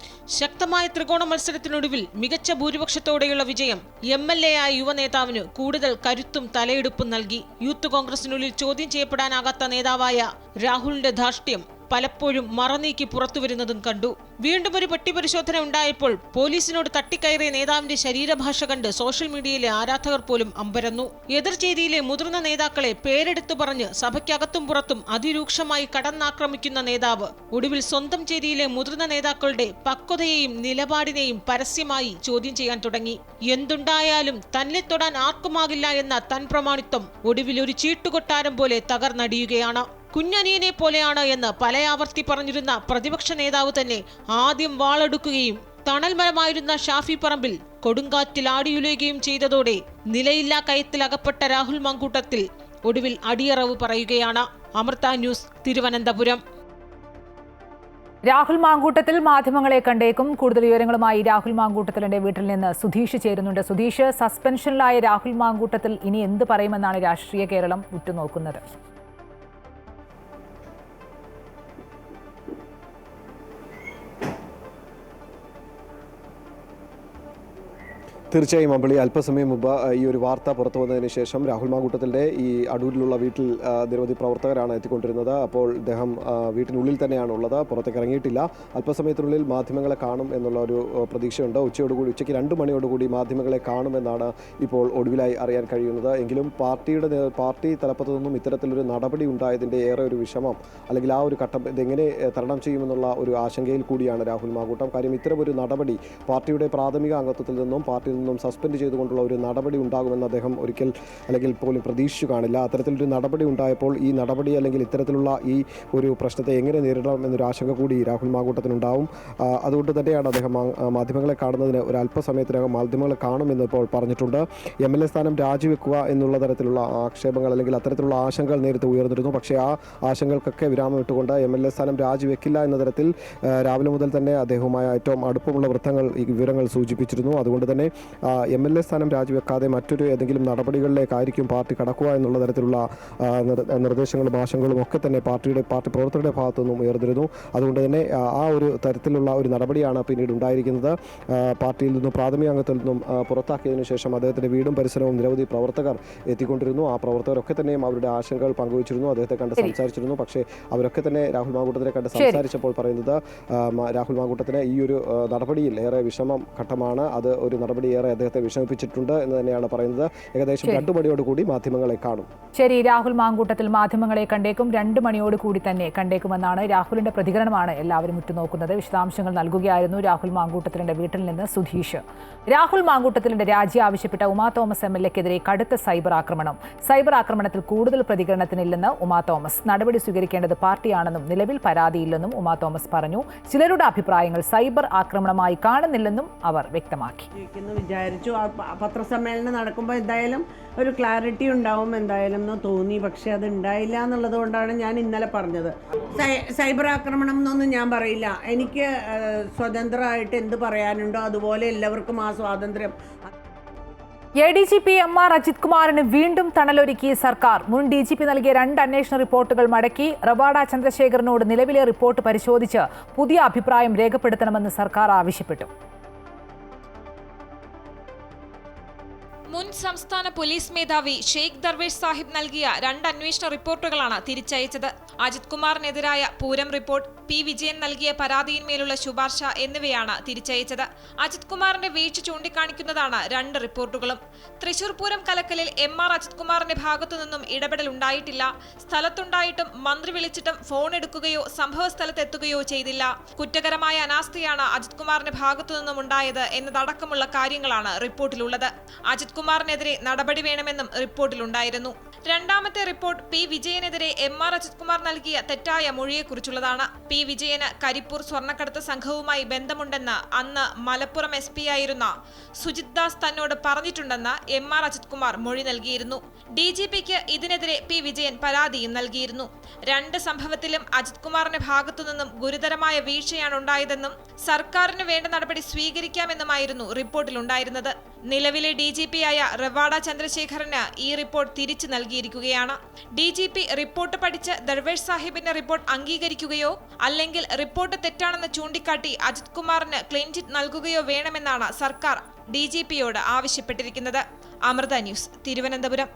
ശക്തമായ ത്രികോണ മത്സരത്തിനൊടുവിൽ മികച്ച ഭൂരിപക്ഷത്തോടെയുള്ള വിജയം MLA ആയ യുവനേതാവിന് കൂടുതൽ കരുത്തും തലയെടുപ്പും നൽകി. യൂത്ത് കോൺഗ്രസിനുള്ളിൽ ചോദ്യം ചെയ്യപ്പെടാനാകാത്ത നേതാവായ രാഹുലിന്റെ ധാർഷ്ട്യം പലപ്പോഴും മറനീക്കി പുറത്തുവരുന്നതും കണ്ടു. വീണ്ടും ഒരു പെട്ടിപരിശോധന ഉണ്ടായപ്പോൾ പോലീസിനോട് തട്ടിക്കയറിയ നേതാവിന്റെ ശരീരഭാഷ കണ്ട് സോഷ്യൽ മീഡിയയിലെ ആരാധകർ പോലും അമ്പരന്നു. എതിർചേരിയിലെ മുതിർന്ന നേതാക്കളെ പേരെടുത്തു പറഞ്ഞ് സഭയ്ക്കകത്തും പുറത്തും അതിരൂക്ഷമായി കടന്നാക്രമിക്കുന്ന നേതാവ് ഒടുവിൽ സ്വന്തം ചേരിയിലെ മുതിർന്ന നേതാക്കളുടെ പക്വതയെയും നിലപാടിനെയും പരസ്യമായി ചോദ്യം ചെയ്യാൻ തുടങ്ങി. എന്തുണ്ടായാലും തന്നെ തൊടാൻ ആർക്കുമാകില്ല എന്ന തൻ പ്രമാണിത്വം ഒടുവിൽ ഒരു ചീട്ടുകൊട്ടാരം പോലെ തകർന്നടിയുകയാണ്. കുഞ്ഞനിയനെ പോലെയാണ് എന്ന് പലയാവർത്തി പറഞ്ഞിരുന്ന പ്രതിപക്ഷ നേതാവ് തന്നെ ആദ്യം വാളെടുക്കുകയും തണൽമരമായിരുന്ന ഷാഫി പറമ്പിൽ കൊടുങ്കാറ്റിൽ ആടിയുലയുകയും ചെയ്തതോടെ നിലയില്ലാ കയത്തിൽ അകപ്പെട്ട രാഹുൽ മാങ്കൂട്ടത്തിൽ ഒടുവിൽ അടിയറവ് പറയുകയാണ്. അമൃത ന്യൂസ്, തിരുവനന്തപുരം. രാഹുൽ മാങ്കൂട്ടത്തിൽ മാധ്യമങ്ങളെ കണ്ടേക്കും. കൂടുതൽ വിവരങ്ങളുമായി രാഹുൽ മാങ്കൂട്ടത്തിലിന്റെ വീട്ടിൽ നിന്ന് സുധീഷ് ചേരുന്നുണ്ട്. സുധീഷ്, സസ്പെൻഷനിലായ രാഹുൽ മാങ്കൂട്ടത്തിൽ ഇനി എന്ത് പറയുമെന്നാണ് രാഷ്ട്രീയ കേരളം ഉറ്റുനോക്കുന്നത്? തീർച്ചയായും അമ്പിളി, അല്പസമയം മുമ്പ് ഈ ഒരു വാർത്ത പുറത്തു വന്നതിന് ശേഷം രാഹുൽ മാങ്കൂട്ടത്തിൻ്റെ ഈ അടൂരിലുള്ള വീട്ടിൽ നിരവധി പ്രവർത്തകരാണ് എത്തിക്കൊണ്ടിരുന്നത്. അപ്പോൾ അദ്ദേഹം വീട്ടിനുള്ളിൽ തന്നെയാണ് ഉള്ളത്, പുറത്തേക്ക് ഇറങ്ങിയിട്ടില്ല. അല്പസമയത്തിനുള്ളിൽ മാധ്യമങ്ങളെ കാണും എന്നുള്ള ഒരു പ്രതീക്ഷയുണ്ട്. ഉച്ചയ്ക്ക് 2 മണിയോടുകൂടി മാധ്യമങ്ങളെ കാണുമെന്നാണ് ഇപ്പോൾ ഒടുവിലായി അറിയാൻ കഴിയുന്നത്. എങ്കിലും പാർട്ടി തലപ്പത്തു നിന്നും ഇത്തരത്തിലൊരു നടപടി ഉണ്ടായതിൻ്റെ ഏറെ ഒരു വിഷമം, അല്ലെങ്കിൽ ആ ഒരു ഘട്ടം ഇതെങ്ങനെ തരണം ചെയ്യുമെന്നുള്ള ഒരു ആശങ്കയിൽ കൂടിയാണ് രാഹുൽ മാങ്കൂട്ടം. കാര്യം ഇത്തരമൊരു നടപടി പാർട്ടിയുടെ പ്രാഥമിക അംഗത്വത്തിൽ നിന്നും പാർട്ടിയിൽ നിന്നും സസ്പെൻഡ് ചെയ്തുകൊണ്ടുള്ള ഒരു നടപടി ഉണ്ടാകുമെന്ന് അദ്ദേഹം ഒരിക്കൽ അല്ലെങ്കിൽ പോലും പ്രതീക്ഷിച്ചു കാണില്ല. അത്തരത്തിലൊരു നടപടി ഉണ്ടായപ്പോൾ ഈ നടപടി അല്ലെങ്കിൽ ഇത്തരത്തിലുള്ള ഈ ഒരു പ്രശ്നത്തെ എങ്ങനെ നേരിടണം എന്നൊരു ആശങ്ക കൂടി രാഹുൽ മാങ്കൂട്ടത്തിനുണ്ടാവും. അതുകൊണ്ട് തന്നെയാണ് അദ്ദേഹം മാധ്യമങ്ങളെ കാണുന്നതിന് ഒരു അല്പസമയത്തിനകം മാധ്യമങ്ങളെ കാണുമെന്ന് ഇപ്പോൾ പറഞ്ഞിട്ടുണ്ട്. MLA സ്ഥാനം രാജിവെക്കുക എന്നുള്ള തരത്തിലുള്ള ആക്ഷേപങ്ങൾ അല്ലെങ്കിൽ അത്തരത്തിലുള്ള ആശങ്കകൾ നേരത്തെ ഉയർന്നിരുന്നു. പക്ഷേ ആ ആശങ്കകൾക്കൊക്കെ വിരാമം ഇട്ടുകൊണ്ട് MLA സ്ഥാനം രാജിവെക്കില്ല എന്ന തരത്തിൽ രാവിലെ മുതൽ തന്നെ അദ്ദേഹവുമായി ഏറ്റവും അടുപ്പമുള്ള വൃത്തങ്ങൾ ഈ വിവരങ്ങൾ സൂചിപ്പിച്ചിരുന്നു. അതുകൊണ്ട് തന്നെ MLA സ്ഥാനം രാജിവെക്കാതെ മറ്റൊരു ഏതെങ്കിലും നടപടികളിലേക്കായിരിക്കും പാർട്ടി കടക്കുക എന്നുള്ള തരത്തിലുള്ള നിർദ്ദേശങ്ങളും ആശങ്കകളും ഒക്കെ തന്നെ പാർട്ടി പ്രവർത്തകരുടെ ഭാഗത്തു നിന്നും ഉയർന്നിരുന്നു. അതുകൊണ്ട് തന്നെ ആ ഒരു തരത്തിലുള്ള ഒരു നടപടിയാണ് പിന്നീട് ഉണ്ടായിരിക്കുന്നത്. പാർട്ടിയിൽ നിന്നും പ്രാഥമിക അംഗത്തിൽ നിന്നും പുറത്താക്കിയതിനു ശേഷം അദ്ദേഹത്തിൻ്റെ വീടും പരിസരവും നിരവധി പ്രവർത്തകർ എത്തിക്കൊണ്ടിരുന്നു. ആ പ്രവർത്തകരൊക്കെ തന്നെയും അവരുടെ ആശങ്കകൾ പങ്കുവച്ചിരുന്നു, അദ്ദേഹത്തെ കണ്ട് സംസാരിച്ചിരുന്നു. പക്ഷേ അവരൊക്കെ തന്നെ രാഹുൽ മാങ്കൂട്ടത്തിനെ കണ്ട് സംസാരിച്ചപ്പോൾ പറയുന്നത് രാഹുൽ മാങ്കൂട്ടത്തിന് ഈ ഒരു നടപടിയിൽ ഏറെ വിഷമം ഘട്ടമാണ്, അത് ഒരു നടപടി ഏറെ അദ്ദേഹത്തെ വിഷമിപ്പിച്ചിട്ടുണ്ട് എന്ന് തന്നെയാണ് പറയുന്നത്. ഏകദേശം 2 മണിയോടുകൂടി മാധ്യമങ്ങളെ കാണും. ശരി, രാഹുൽ മാങ്കൂട്ടത്തിൽ മാധ്യമങ്ങളെ കണ്ടേക്കും. 2 മണിയോടുകൂടി തന്നെ കണ്ടേക്കുമെന്നാണ് രാഹുലിന്റെ പ്രതികരണമാണ് എല്ലാവരും ഉറ്റുനോക്കുന്നത്. വിശദാംശങ്ങൾ നൽകുകയായിരുന്നു രാഹുൽ മാങ്കൂട്ടത്തിലിന്റെ വീട്ടിൽ നിന്ന് സുധീഷ്. രാഹുൽ മാങ്കൂട്ടത്തിലിന്റെ രാജി ആവശ്യപ്പെട്ട ഉമാ തോമസ് MLAക്കെതിരെ കടുത്ത സൈബർ ആക്രമണത്തിൽ കൂടുതൽ പ്രതികരണത്തിനില്ലെന്ന് ഉമാ തോമസ്. നടപടി സ്വീകരിക്കേണ്ടത് പാർട്ടിയാണെന്നും നിലവിൽ പരാതിയില്ലെന്നും ഉമാ തോമസ് പറഞ്ഞു. ചിലരുടെ അഭിപ്രായങ്ങൾ സൈബർ ആക്രമണമായി കാണുന്നില്ലെന്നും അവർ വ്യക്തമാക്കി. വിചാരിച്ചു പത്രസമ്മേളനം നടക്കുമ്പോൾ എന്തായാലും ഒരു ക്ലാരിറ്റി ഉണ്ടാവും എന്തായാലും എന്ന് തോന്നി. പക്ഷെ അത് ഉണ്ടായില്ല എന്നുള്ളത് കൊണ്ടാണ് ഞാൻ ഇന്നലെ പറഞ്ഞത്. സൈബർ ആക്രമണം എന്നൊന്നും ഞാൻ പറയില്ല. എനിക്ക് സ്വതന്ത്രമായിട്ട് എന്ത് പറയാനുണ്ടോ അതുപോലെ എല്ലാവർക്കും ആ സ്വാതന്ത്ര്യം. ADGP MR അജിത് കുമാറിന് വീണ്ടും തണലൊരുക്കി സർക്കാർ. മുൻ DGP നൽകിയ 2 അന്വേഷണ റിപ്പോർട്ടുകൾ മടക്കി. റവാഡ ചന്ദ്രശേഖരനോട് നിലവിലെ റിപ്പോർട്ട് പരിശോധിച്ച് പുതിയ അഭിപ്രായം രേഖപ്പെടുത്തണമെന്ന് സർക്കാർ ആവശ്യപ്പെട്ടു. മുൻ സംസ്ഥാന പോലീസ് മേധാവി ഷെയ്ഖ് ദർവേഷ് സാഹിബ് നൽകിയ 2 അന്വേഷണ റിപ്പോർട്ടുകളാണ് തിരിച്ചയച്ചത്. അജിത് കുമാറിനെതിരായ പൂരം റിപ്പോർട്ട്, P. വിജയൻ നൽകിയ പരാതിയിന്മേലുള്ള ശുപാർശ എന്നിവയാണ് തിരിച്ചയച്ചത്. അജിത് കുമാറിന്റെ വീഴ്ച ചൂണ്ടിക്കാണിക്കുന്നതാണ് 2 റിപ്പോർട്ടുകളും. തൃശൂർ പൂരം കലക്കലിൽ MR അജിത് കുമാറിന്റെ ഭാഗത്തു നിന്നും ഇടപെടൽ ഉണ്ടായിട്ടില്ല. സ്ഥലത്തുണ്ടായിട്ടും മന്ത്രി വിളിച്ചിട്ടും ഫോൺ എടുക്കുകയോ സംഭവ സ്ഥലത്തെത്തുകയോ ചെയ്തില്ല. കുറ്റകരമായ അനാസ്ഥയാണ് അജിത് കുമാറിന്റെ ഭാഗത്തു നിന്നും ഉണ്ടായത് എന്നതടക്കമുള്ള കാര്യങ്ങളാണ് റിപ്പോർട്ടിലുള്ളത്. അജിത് കുമാറിനെതിരെ നടപടി വേണമെന്നും റിപ്പോർട്ടിലുണ്ടായിരുന്നു. രണ്ടാമത്തെ റിപ്പോർട്ട് P. വിജയനെതിരെ MR അജിത് കുമാർ നൽകിയ തെറ്റായ മൊഴിയെക്കുറിച്ചുള്ളതാണ്. P. വിജയന് കരിപ്പൂർ സ്വർണ്ണക്കടത്ത് സംഘവുമായി ബന്ധമുണ്ടെന്ന് അന്ന് മലപ്പുറം SP ആയിരുന്ന സുജിത് ദാസ് തന്നോട് പറഞ്ഞിട്ടുണ്ടെന്ന് MR അജിത് കുമാർ മൊഴി നൽകിയിരുന്നു. DGPക്ക് ഇതിനെതിരെ P. വിജയൻ പരാതിയും നൽകിയിരുന്നു. 2 സംഭവത്തിലും അജിത് കുമാറിന്റെ ഭാഗത്തുനിന്നും ഗുരുതരമായ വീഴ്ചയാണ് ഉണ്ടായതെന്നും സർക്കാരിന് വേണ്ട നടപടി സ്വീകരിക്കാമെന്നുമായിരുന്നു റിപ്പോർട്ടിലുണ്ടായിരുന്നത്. നിലവിലെ DGPയായ റവാഡ ചന്ദ്രശേഖരന് ഈ റിപ്പോർട്ട് തിരിച്ചു നൽകിയിരിക്കുകയാണ്. DGP റിപ്പോർട്ട് പഠിച്ച് ദർവേഷ് സാഹിബിന്റെ റിപ്പോർട്ട് അംഗീകരിക്കുകയോ അല്ലെങ്കിൽ റിപ്പോർട്ട് തെറ്റാണെന്ന് ചൂണ്ടിക്കാട്ടി അജിത് കുമാറിന് ക്ലീൻ ചിറ്റ് നൽകുകയോ വേണമെന്നാണ് സർക്കാർ DGPയോട് ആവശ്യപ്പെട്ടിരിക്കുന്നത്. അമൃത ന്യൂസ്, തിരുവനന്തപുരം.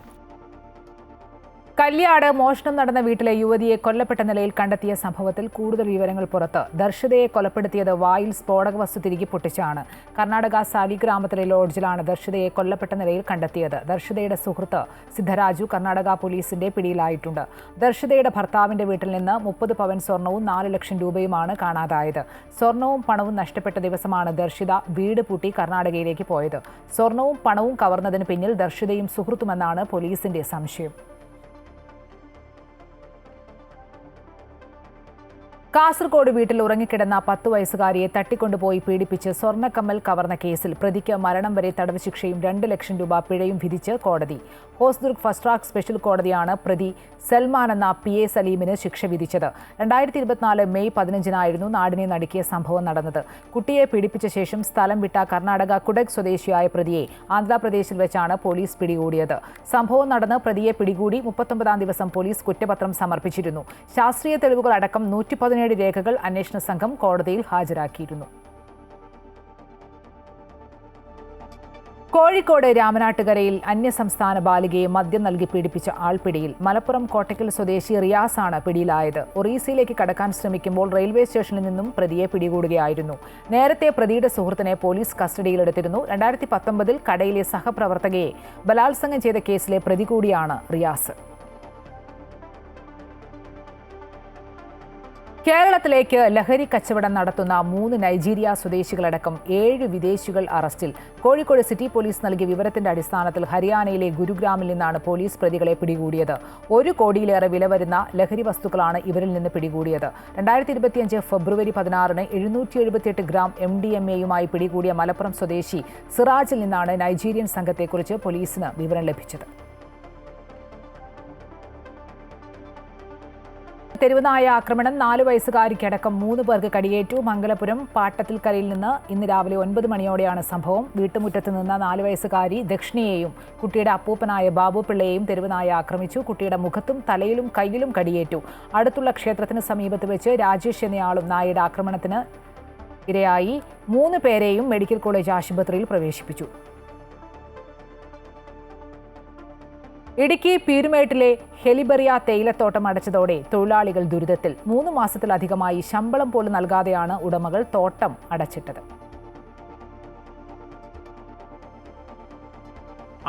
കല്യാട് മോഷണം നടന്ന വീട്ടിലെ യുവതിയെ കൊല്ലപ്പെട്ട നിലയിൽ കണ്ടെത്തിയ സംഭവത്തിൽ കൂടുതൽ വിവരങ്ങൾ പുറത്ത്. ദർശിതയെ കൊലപ്പെടുത്തിയത് വായിൽ സ്ഫോടക വസ്തു തിരികെ പൊട്ടിച്ചാണ്. കർണാടക സാലിഗ്രാമത്തിലെ ലോഡ്ജിലാണ് ദർശിതയെ കൊല്ലപ്പെട്ട നിലയിൽ കണ്ടെത്തിയത്. ദർശിതയുടെ സുഹൃത്ത് സിദ്ധരാജു കർണാടക പോലീസിന്റെ പിടിയിലായിട്ടുണ്ട്. ദർശിതയുടെ ഭർത്താവിന്റെ വീട്ടിൽ നിന്ന് 30 പവൻ സ്വർണവും 4 ലക്ഷം രൂപയുമാണ് കാണാതായത്. സ്വർണവും പണവും നഷ്ടപ്പെട്ട ദിവസമാണ് ദർശിത വീട് പൂട്ടി കർണാടകയിലേക്ക് പോയത്. സ്വർണവും പണവും കവർന്നതിന് പിന്നിൽ ദർശിതയും സുഹൃത്തുമെന്നാണ് പോലീസിന്റെ സംശയം. കാസർഗോഡ് വീട്ടിൽ ഉറങ്ങിക്കിടന്ന 10 വയസ്സുകാരിയെ തട്ടിക്കൊണ്ടുപോയി പീഡിപ്പിച്ച് സ്വർണ്ണക്കമ്മൽ കവർന്ന കേസിൽ പ്രതിക്ക് മരണം വരെ തടവ് ശിക്ഷയും 2 ലക്ഷം രൂപ പിഴയും വിധിച്ച് കോടതി. ഹോസ്ദുർഗ് ഫസ്റ്റ് ട്രാക്ക് സ്പെഷ്യൽ കോടതിയാണ് പ്രതി സൽമാൻ എന്ന PA സലീമിന് ശിക്ഷ വിധിച്ചത്. 2024 മെയ് 15-നായിരുന്നു നാടിനെ നടുക്കിയ സംഭവം നടന്നത്. കുട്ടിയെ പീഡിപ്പിച്ച ശേഷം സ്ഥലം വിട്ട കർണാടക കുടക് സ്വദേശിയായ പ്രതിയെ ആന്ധ്രാപ്രദേശിൽ വെച്ചാണ് പോലീസ് പിടികൂടിയത്. സംഭവം നടന്ന് പ്രതിയെ പിടികൂടി 39-ാം ദിവസം പോലീസ് കുറ്റപത്രം സമർപ്പിച്ചിരുന്നു. ശാസ്ത്രീയ തെളിവുകൾ അടക്കം 117 രേഖകൾ അന്വേഷണ സംഘം കോടതിയിൽ ഹാജരാക്കിയിരുന്നു. കോഴിക്കോട് രാമനാട്ടുകരയിൽ അന്യസംസ്ഥാന ബാലികയെ മദ്യം നൽകി പീഡിപ്പിച്ച ആൾ പിടിയിൽ. മലപ്പുറം കോട്ടക്കൽ സ്വദേശി റിയാസാണ് പിടിയിലായത്. ഒറീസയിലേക്ക് കടക്കാൻ ശ്രമിക്കുമ്പോൾ റെയിൽവേ സ്റ്റേഷനിൽ നിന്നും പ്രതിയെ പിടികൂടുകയായിരുന്നു. നേരത്തെ പ്രതിയുടെ സുഹൃത്തിനെ പോലീസ് കസ്റ്റഡിയിലെടുത്തിരുന്നു. 2019-ൽ കടയിലെ സഹപ്രവർത്തകയെ ബലാത്സംഗം ചെയ്ത കേസിലെ പ്രതി കൂടിയാണ് റിയാസ്. കേരളത്തിലേക്ക് ലഹരി കച്ചവടം നടത്തുന്ന 3 നൈജീരിയ സ്വദേശികളടക്കം 7 വിദേശികൾ അറസ്റ്റിൽ. കോഴിക്കോട് സിറ്റി പോലീസ് നൽകിയ വിവരത്തിന്റെ അടിസ്ഥാനത്തിൽ ഹരിയാനയിലെ ഗുരുഗ്രാമിൽ നിന്നാണ് പോലീസ് പ്രതികളെ പിടികൂടിയത്. 1 കോടിയിലേറെ വില വരുന്ന ലഹരി വസ്തുക്കളാണ് ഇവരിൽ നിന്ന് പിടികൂടിയത്. 2025 ഫെബ്രുവരി 16-ന് 778 ഗ്രാം MDMA-യുമായി പിടികൂടിയ മലപ്പുറം സ്വദേശി സിറാജിൽ നിന്നാണ് നൈജീരിയൻ സംഘത്തെക്കുറിച്ച് പോലീസിന് വിവരം ലഭിച്ചത്. തെരുവുനായ ആക്രമണം 4 വയസ്സുകാരിക്കടക്കം 3 പേർക്ക് കടിയേറ്റു. മംഗലപുരം പാട്ടത്തിൽക്കരയിൽ നിന്ന് ഇന്ന് രാവിലെ 9 മണിയോടെയാണ് സംഭവം. വീട്ടുമുറ്റത്ത് നിന്ന 4 വയസ്സുകാരി ദക്ഷിണയെയും കുട്ടിയുടെ അപ്പൂപ്പനായ ബാബു പിള്ളയെയും തെരുവുനായ ആക്രമിച്ചു. കുട്ടിയുടെ മുഖത്തും തലയിലും കൈയിലും കടിയേറ്റു. അടുത്തുള്ള ക്ഷേത്രത്തിന് സമീപത്ത് വെച്ച് രാജേഷ് എന്നയാളും നായയുടെ ആക്രമണത്തിന് ഇരയായി. 3 പേരെയും മെഡിക്കൽ കോളേജ് ആശുപത്രിയിൽ പ്രവേശിപ്പിച്ചു. ഇടുക്കി പീരുമേട്ടിലെ ഹെലിബറിയ തേയിലത്തോട്ടം അടച്ചതോടെ തൊഴിലാളികൾ ദുരിതത്തിൽ. 3 മാസത്തിലധികമായി ശമ്പളം പോലും നൽകാതെയാണ് ഉടമകൾ തോട്ടം അടച്ചിട്ടത്.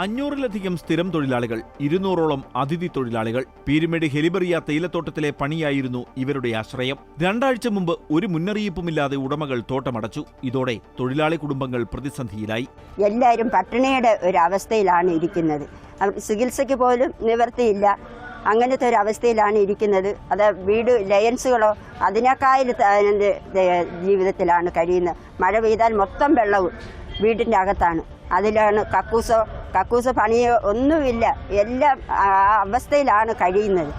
500-ലധികം സ്ഥിരം തൊഴിലാളികൾ, 200-ഓളം അതിഥി തൊഴിലാളികൾ. പീരുമേട് ഹെലിബറിയ തേയിലത്തോട്ടത്തിലെ പണിയായിരുന്നു ഇവരുടെ ആശ്രയം. 2 ആഴ്ച മുമ്പ് ഒരു മുന്നറിയിപ്പുമില്ലാതെ ഉടമകൾ തോട്ടമടച്ചു. ഇതോടെ തൊഴിലാളി കുടുംബങ്ങൾ പ്രതിസന്ധിയിലായി. എല്ലാവരും പട്ടിണിയുടെ ഒരു അവസ്ഥയിലാണ് ഇരിക്കുന്നത്. ചികിത്സയ്ക്ക് പോലും നിവർത്തിയില്ല. അങ്ങനത്തെ ഒരു അവസ്ഥയിലാണ് ഇരിക്കുന്നത്. അത് വീട് ലയൻസുകളോ അതിനേക്കാൾ ജീവിതത്തിലാണ് കഴിയുന്നത്. മഴ പെയ്താൽ മൊത്തം വെള്ളവും വീടിൻ്റെ അകത്താണ്. അതിലാണ് കക്കൂസോ പണിയോ ഒന്നുമില്ല. എല്ലാം ആ അവസ്ഥയിലാണ് കഴിയുന്നത്.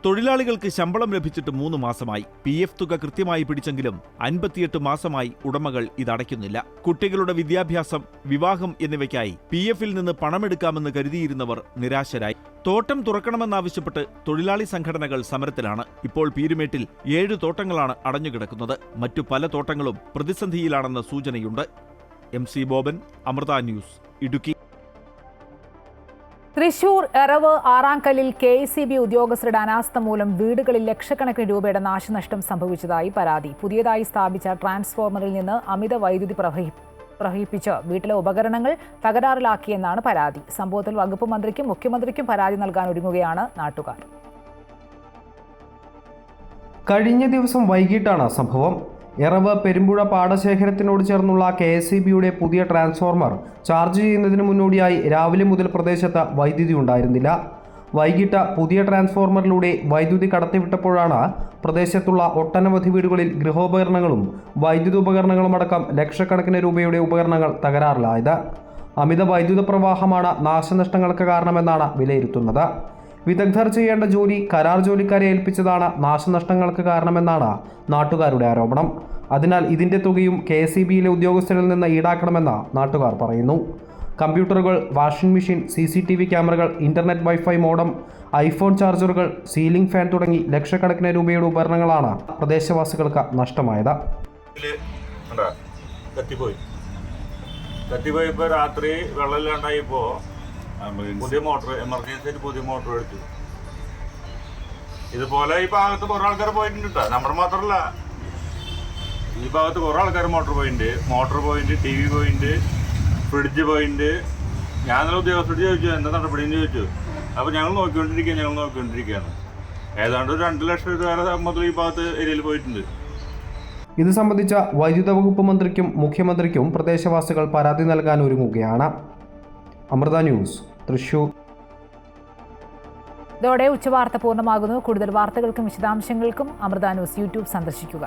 തൊഴിലാളികൾക്ക് ശമ്പളം ലഭിച്ചിട്ട് 3 മാസമായി. PF തുക കൃത്യമായി പിടിച്ചെങ്കിലും 58 മാസമായി ഉടമകൾ ഇതടയ്ക്കുന്നില്ല. കുട്ടികളുടെ വിദ്യാഭ്യാസം, വിവാഹം എന്നിവയ്ക്കായി PF-ൽ നിന്ന് പണമെടുക്കാമെന്ന് കരുതിയിരുന്നവർ നിരാശരായി. തോട്ടം തുറക്കണമെന്നാവശ്യപ്പെട്ട് തൊഴിലാളി സംഘടനകൾ സമരത്തിലാണ്. ഇപ്പോൾ പീരുമേട്ടിൽ 7 തോട്ടങ്ങളാണ് അടഞ്ഞുകിടക്കുന്നത്. മറ്റു പല തോട്ടങ്ങളും പ്രതിസന്ധിയിലാണെന്ന് സൂചനയുണ്ട്. MC Boban, Amrita news, Idukki. തൃശൂർ എറവ് ആറാങ്കല്ലിൽ KSEB ഉദ്യോഗസ്ഥരുടെ അനാസ്ഥ മൂലം വീടുകളിൽ ലക്ഷക്കണക്കിന് രൂപയുടെ നാശനഷ്ടം സംഭവിച്ചതായി പരാതി. പുതിയതായി സ്ഥാപിച്ച ട്രാൻസ്ഫോമറിൽ നിന്ന് അമിത വൈദ്യുതി പ്രവഹിപ്പിച്ച് വീട്ടിലെ ഉപകരണങ്ങൾ തകരാറിലാക്കിയെന്നാണ് പരാതി. സംഭവത്തിൽ വകുപ്പ് മന്ത്രിക്കും മുഖ്യമന്ത്രിക്കും പരാതി നൽകാൻ ഒരുങ്ങുകയാണ് നാട്ടുകാർ. കഴിഞ്ഞ ദിവസം വൈകിട്ടാണ് സംഭവം. എറവ് പെരുമ്പുഴ പാടശേഖരത്തിനോട് ചേർന്നുള്ള KSEBയുടെ പുതിയ ട്രാൻസ്ഫോർമർ ചാർജ് ചെയ്യുന്നതിന് മുന്നോടിയായി രാവിലെ മുതൽ പ്രദേശത്ത് വൈദ്യുതി ഉണ്ടായിരുന്നില്ല. വൈകിട്ട് പുതിയ ട്രാൻസ്ഫോർമറിലൂടെ വൈദ്യുതി കടത്തിവിട്ടപ്പോഴാണ് പ്രദേശത്തുള്ള ഒട്ടനവധി വീടുകളിൽ ഗൃഹോപകരണങ്ങളും വൈദ്യുതോപകരണങ്ങളും അടക്കം ലക്ഷക്കണക്കിന് രൂപയുടെ ഉപകരണങ്ങൾ തകരാറിലായത്. അമിത വൈദ്യുത പ്രവാഹമാണ് നാശനഷ്ടങ്ങൾക്ക് കാരണമെന്നാണ് വിലയിരുത്തുന്നത്. വിദഗ്ധർ ചെയ്യേണ്ട ജോലി കരാർ ജോലിക്കാരെ ഏൽപ്പിച്ചതാണ് നാശനഷ്ടങ്ങൾക്ക് കാരണമെന്നാണ് നാട്ടുകാരുടെ ആരോപണം. അതിനാൽ ഇതിന്റെ തുകയും KSEBയിലെ ഉദ്യോഗസ്ഥരിൽ നിന്ന് ഈടാക്കണമെന്ന് നാട്ടുകാർ പറയുന്നു. കമ്പ്യൂട്ടറുകൾ, വാഷിംഗ് മെഷീൻ, CCTV ക്യാമറകൾ, ഇന്റർനെറ്റ് വൈഫൈ മോഡം, ഐഫോൺ ചാർജറുകൾ, സീലിംഗ് ഫാൻ തുടങ്ങി ലക്ഷക്കണക്കിന് രൂപയുടെ ഉപകരണങ്ങളാണ് പ്രദേശവാസികൾക്ക് നഷ്ടമായത്. കത്തിപ്പോയപ്പോൾ രാത്രി വെള്ളമില്ലാണ്ടായപ്പോൾ പുതിയ മോട്ടർ, എമർജൻസി ആയിട്ട് പുതിയ മോട്ടർ എടുത്തു. ഇതുപോലെ ഈ ഭാഗത്ത് കുറെ ആൾക്കാർ പോയിട്ടുണ്ട് കേട്ടോ. നമ്മുടെ മാത്രമല്ല, ഈ ഭാഗത്ത് കുറെ ആൾക്കാർ motor point, TV point, fridge point. ഞാൻ നല്ല ഉദ്യോഗസ്ഥരോട് ചോദിച്ചു എന്താ നടപടിയെന്ന് ചോദിച്ചു. അപ്പോൾ ഞങ്ങൾ നോക്കിക്കൊണ്ടിരിക്കുകയാണ്. ഏതാണ്ട് 2 ലക്ഷം രൂപ മുതൽ ഈ ഭാഗത്ത് ഏരിയയിൽ പോയിട്ടുണ്ട്. ഇത് സംബന്ധിച്ച വൈദ്യുത വകുപ്പ് മന്ത്രിക്കും മുഖ്യമന്ത്രിക്കും പ്രദേശവാസികൾ പരാതി നൽകാൻ ഒരുങ്ങുകയാണ്. അമൃത ന്യൂസ്, തൃശൂർ. ഇതോടെ ഉച്ചവാർത്ത പൂർണ്ണമാകുന്നു. കൂടുതൽ വാർത്തകൾക്കും വിശദാംശങ്ങൾക്കും അമൃത ന്യൂസ് യൂട്യൂബ് സന്ദർശിക്കുക.